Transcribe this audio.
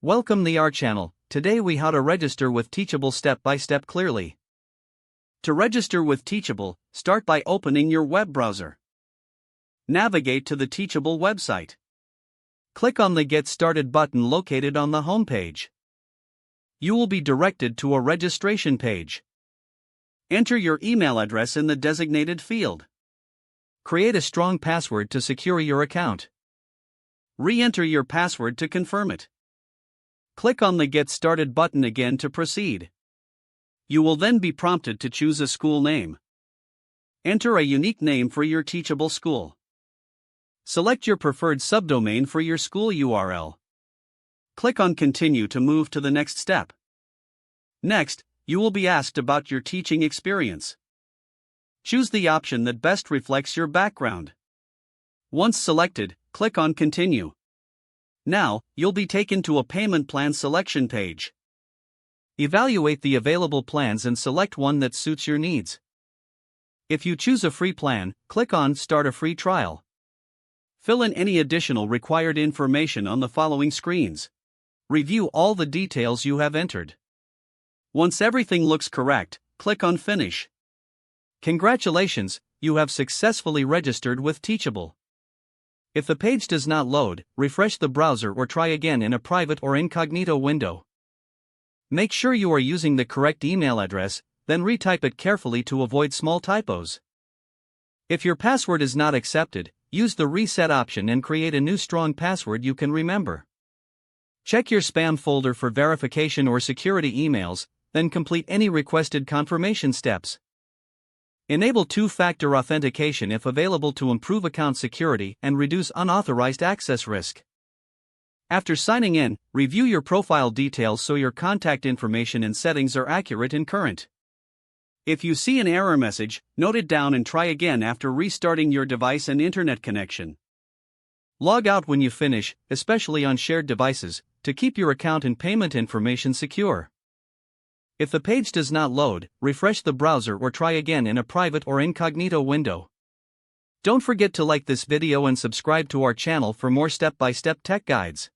Welcome to our channel. Today we how to register with Teachable step by step clearly. To register with Teachable, start by opening your web browser. Navigate to the Teachable website. Click on the Get Started button located on the home page. You will be directed to a registration page. Enter your email address in the designated field. Create a strong password to secure your account. Re-enter your password to confirm it. Click on the Get Started button again to proceed. You will then be prompted to choose a school name. Enter a unique name for your Teachable school. Select your preferred subdomain for your school URL. Click on Continue to move to the next step. Next, you will be asked about your teaching experience. Choose the option that best reflects your background. Once selected, click on Continue. Now, you'll be taken to a payment plan selection page. Evaluate the available plans and select one that suits your needs. If you choose a free plan, click on Start a free trial. Fill in any additional required information on the following screens. Review all the details you have entered. Once everything looks correct, click on Finish. Congratulations, you have successfully registered with Teachable. If the page does not load, refresh the browser or try again in a private or incognito window. Make sure you are using the correct email address, then retype it carefully to avoid small typos. If your password is not accepted, use the reset option and create a new strong password you can remember. Check your spam folder for verification or security emails, then complete any requested confirmation steps. Enable two-factor authentication if available to improve account security and reduce unauthorized access risk. After signing in, review your profile details so your contact information and settings are accurate and current. If you see an error message, note it down and try again after restarting your device and internet connection. Log out when you finish, especially on shared devices, to keep your account and payment information secure. If the page does not load, refresh the browser or try again in a private or incognito window. Don't forget to like this video and subscribe to our channel for more step-by-step tech guides.